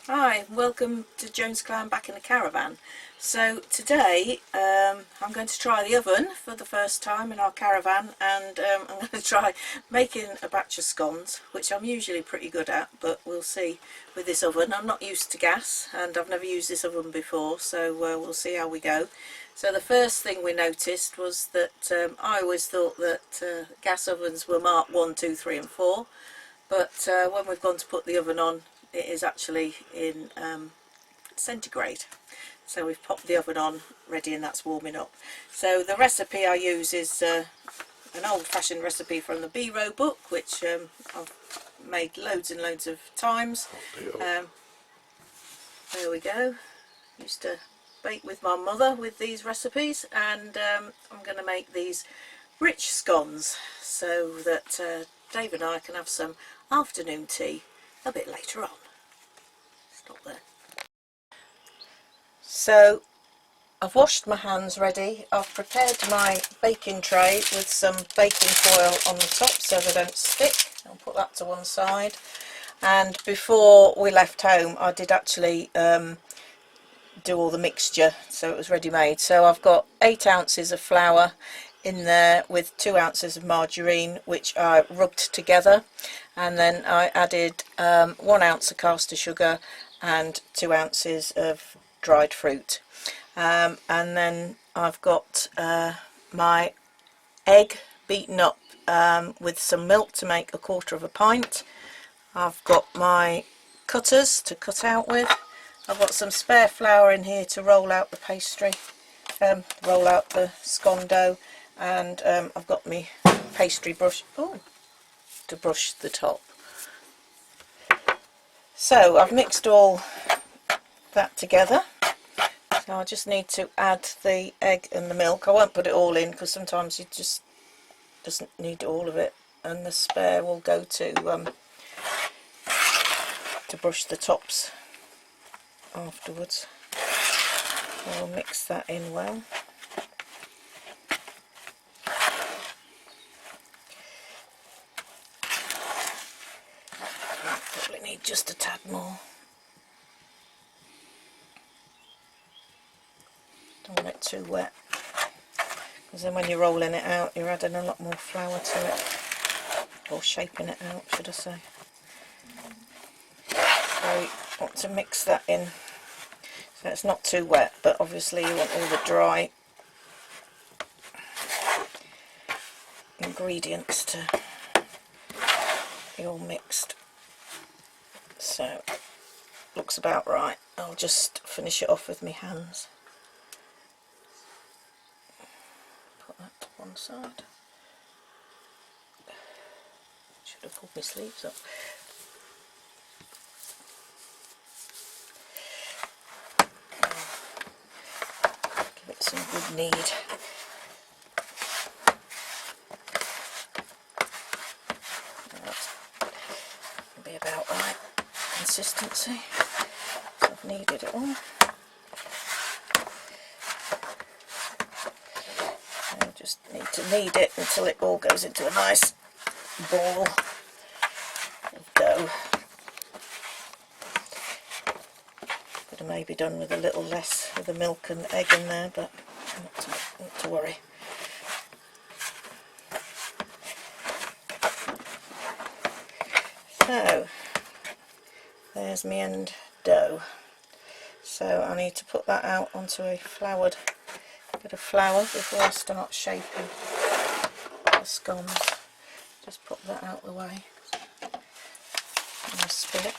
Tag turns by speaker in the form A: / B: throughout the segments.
A: Hi, welcome to Jones Clan back in the caravan. So today I'm going to try the oven for the first time in our caravan, and I'm going to try making a batch of scones, which I'm usually pretty good at, but we'll see with this oven. I'm not used to gas and I've never used this oven before, so we'll see how we go. So the first thing we noticed was that I always thought that gas ovens were marked 1, 2, 3 and 4, but when we've gone to put the oven on, it is actually in centigrade. So we've popped the oven on ready, and that's warming up. So the recipe I use is an old-fashioned recipe from the B-Row book, which I've made loads and loads of times. There we go. Used to bake with my mother with these recipes, and I'm going to make these rich scones so that Dave and I can have some afternoon tea a bit later on. Stop there. So I've washed my hands ready. I've prepared my baking tray with some baking foil on the top so they don't stick. I'll put that to one side. And before we left home, I did actually do all the mixture, so it was ready made. So I've got 8 ounces of flour in there with 2 ounces of margarine, which I rubbed together, and then I added 1 ounce of caster sugar and 2 ounces of dried fruit, and then I've got my egg beaten up with some milk to make 1/4 pint. I've got my cutters to cut out with. I've got some spare flour in here to roll out the pastry, roll out the scone dough, and I've got my pastry brush to brush the top. So I've mixed all that together, so I just need to add the egg and the milk. I won't put it all in because sometimes you just doesn't need all of it, and the spare will go to brush the tops afterwards. I'll mix that in well. Probably need just a tad more. Don't want it too wet, because then when you're rolling it out you're adding a lot more flour to it, or shaping it out should I say. So you want to mix that in so it's not too wet, but obviously you want all the dry ingredients to be all mixed. So looks about right. I'll just finish it off with my hands. Put that to one side. Should have pulled my sleeves up. Give it some good knead. That'll be about right consistency. So I've kneaded it all. I just need to knead it until it all goes into a nice ball of dough. Could have maybe done with a little less with the milk and egg in there, but not to worry. So there's my end dough. So I need to put that out onto a floured bit of flour before I start shaping the scones. Just put that out the way and I spill it.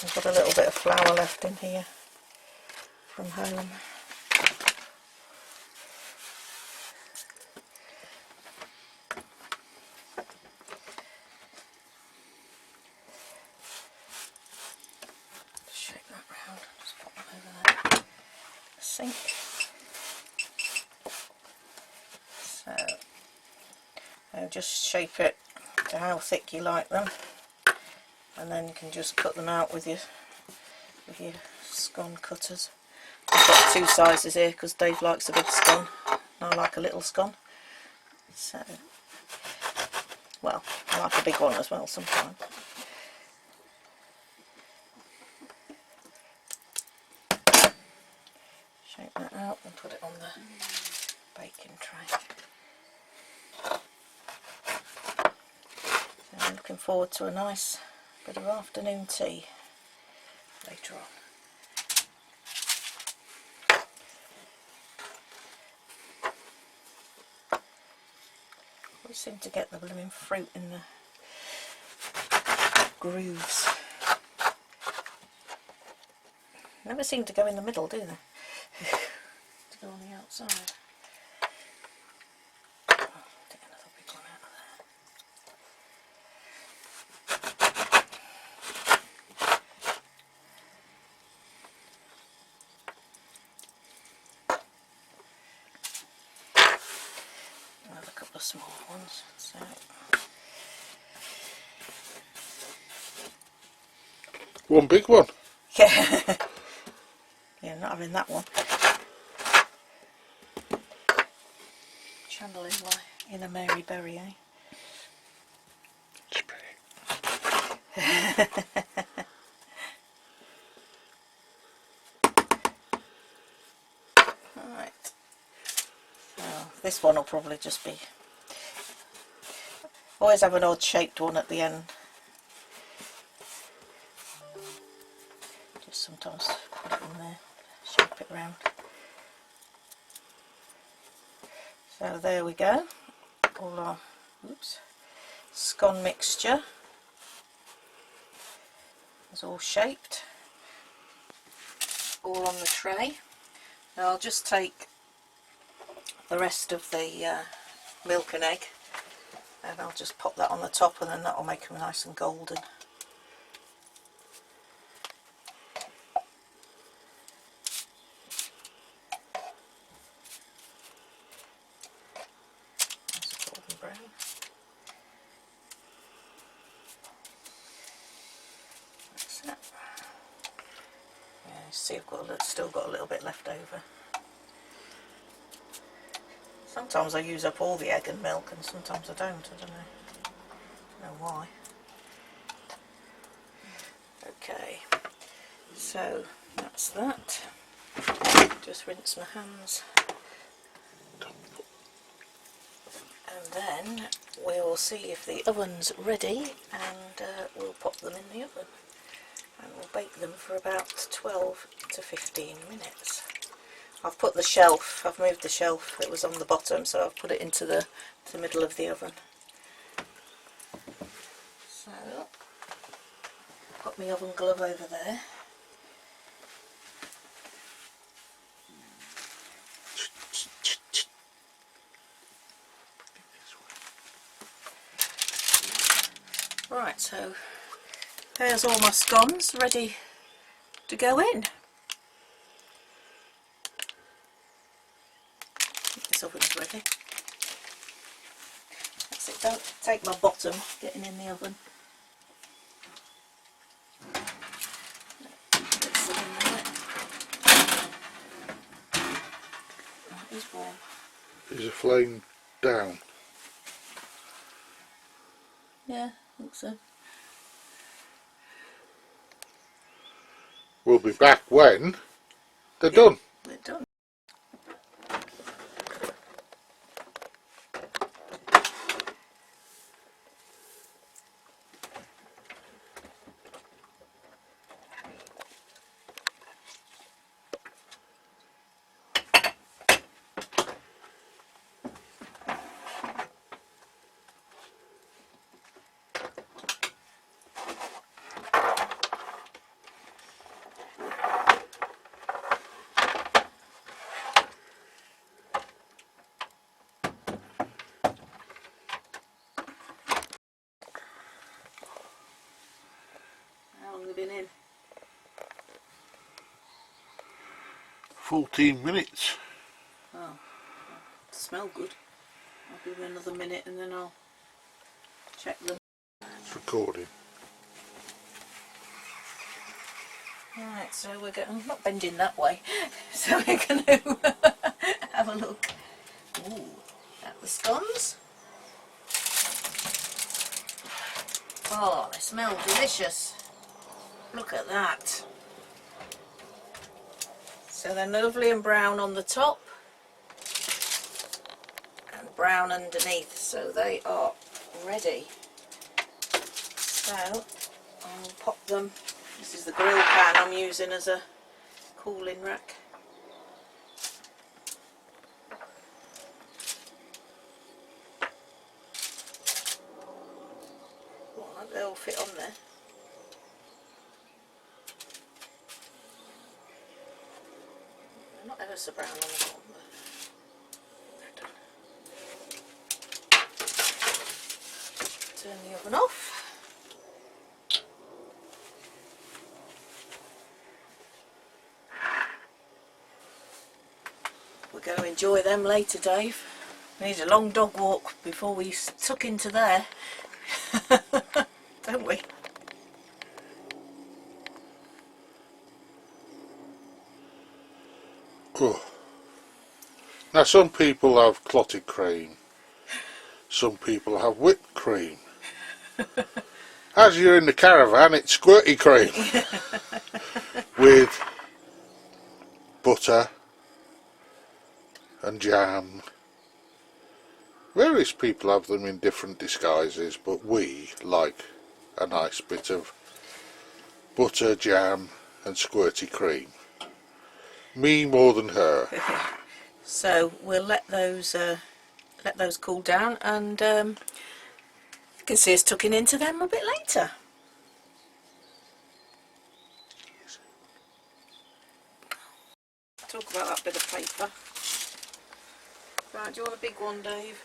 A: I've got a little bit of flour left in here from home. Shake that round, just put that over there. Sink. So I'll just shape it to how thick you like them, and then you can just cut them out with your scone cutters. I've got 2 sizes here because Dave likes a big scone and I like a little scone. So, well, I like a big one as well sometimes. Shake that out and put it on the baking tray. So I'm looking forward to a nice bit of afternoon tea later on. We seem to get the blooming fruit in the grooves. Never seem to go in the middle, do they? To go on the outside. Oh, take another big one out of there. Another couple of small ones. So.
B: One big one.
A: Yeah. Yeah, not having that one. Channeling my inner Mary Berry, eh? Right. Well, this one will probably just be... Always have an odd shaped one at the end. Just sometimes put it in there, shape it round. So there we go. All our scone mixture is all shaped, all on the tray. Now I'll just take the rest of the milk and egg and I'll just pop that on the top, and then that will make them nice and golden. Nice golden brown. That's it. Yeah, you see I've got still got a little bit left over. Sometimes I use up all the egg and milk and sometimes I don't. I don't know why. Okay, so that's that. Just rinse my hands. And then we will see if the oven's ready, and we'll pop them in the oven. And we'll bake them for about 12 to 15 minutes. I've put the shelf, I've moved the shelf, it was on the bottom, so I've put it into the middle of the oven. So, got my oven glove over there. Right, so there's all my scones ready to go in. This oven's ready. That's it, don't take my bottom getting in the oven. Gets them in there. That is warm.
B: Is the flame down?
A: Yeah, I think so.
B: We'll be back when they're done.
A: They're done. How long have they been in?
B: 14 minutes.
A: Oh, smell good. I'll give it another minute and then I'll check them.
B: It's recording.
A: Right, so we're going, I'm not bending that way, so we're going to have a look at the scones. Oh, they smell delicious. Look at that. So they're lovely and brown on the top and brown underneath, so they are ready. So I'll pop them. This is the grill pan I'm using as a cooling rack. Well, they'll fit on there. They're not ever so brown on the bottom, but they're done. Turn the oven off. We're going to enjoy them later, Dave. We need a long dog walk before we tuck into there, don't we?
B: Oh. Now some people have clotted cream, some people have whipped cream. As you're in the caravan, it's squirty cream with butter and jam. Various people have them in different disguises, but we like a nice bit of butter, jam and squirty cream. Me more than her.
A: So we'll let those cool down, and you can see us tucking into them a bit later. Talk about that bit of paper. Right, do you want a big one, Dave?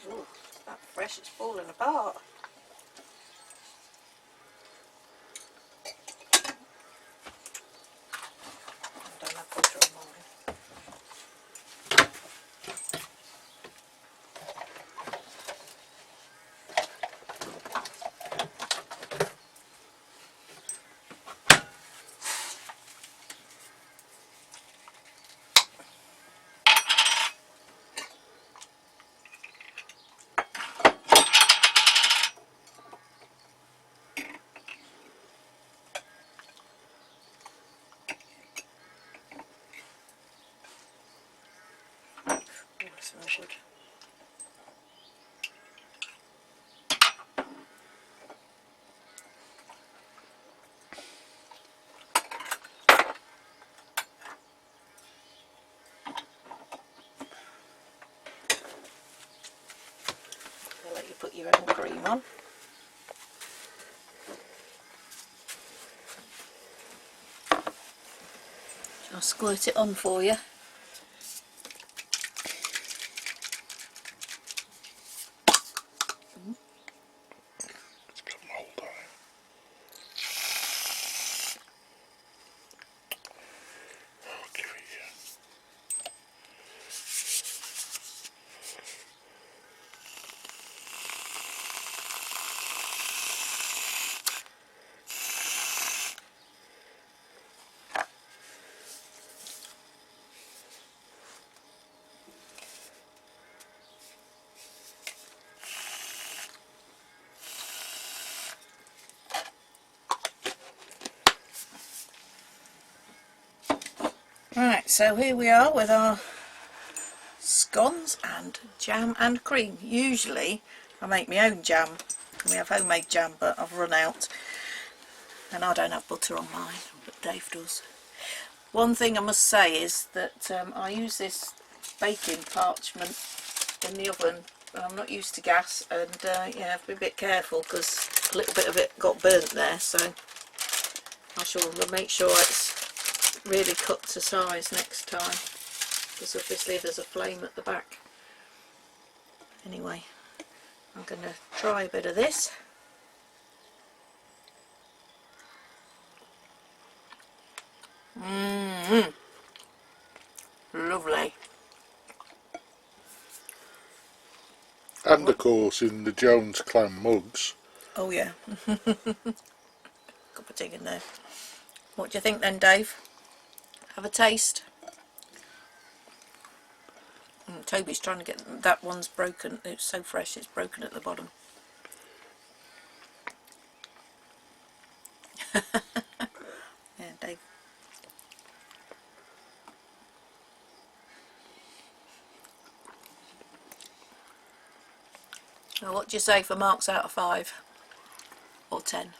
A: Ooh, that fresh, it's falling apart. I don't have butter on mine. Oh, it smells good. I'll let you put your own cream on. I'll squirt it on for you. Right, so here we are with our scones and jam and cream. Usually I make my own jam. We have homemade jam, but I've run out and I don't have butter on mine, but Dave does. One thing I must say is that I use this baking parchment in the oven. I'm not used to gas, and you have to be a bit careful because a little bit of it got burnt there, so I shall make sure it's really cut to size next time, because obviously there's a flame at the back. Anyway, I'm going to try a bit of this. Lovely.
B: And of course in the Jones Clan mugs.
A: Oh yeah. Cup of tea in there. What do you think then, Dave? Have a taste. Toby's trying to get that one's broken. It's so fresh, it's broken at the bottom. Yeah, Dave. Well, what do you say for marks out of 5 or 10?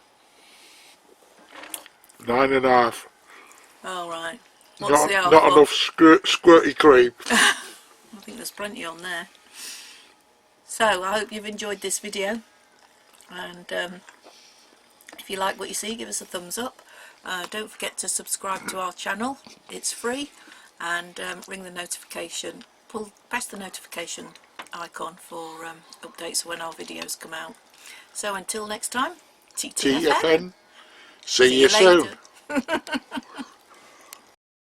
B: 9.5.
A: All right. What's the half
B: Not
A: of?
B: enough squirty cream.
A: I think there's plenty on there. So I hope you've enjoyed this video, and if you like what you see, give us a thumbs up. Don't forget to subscribe to our channel, it's free, and ring the notification, press the notification icon for updates when our videos come out. So until next time, TTFN.
B: TFN. See you soon.
A: Later.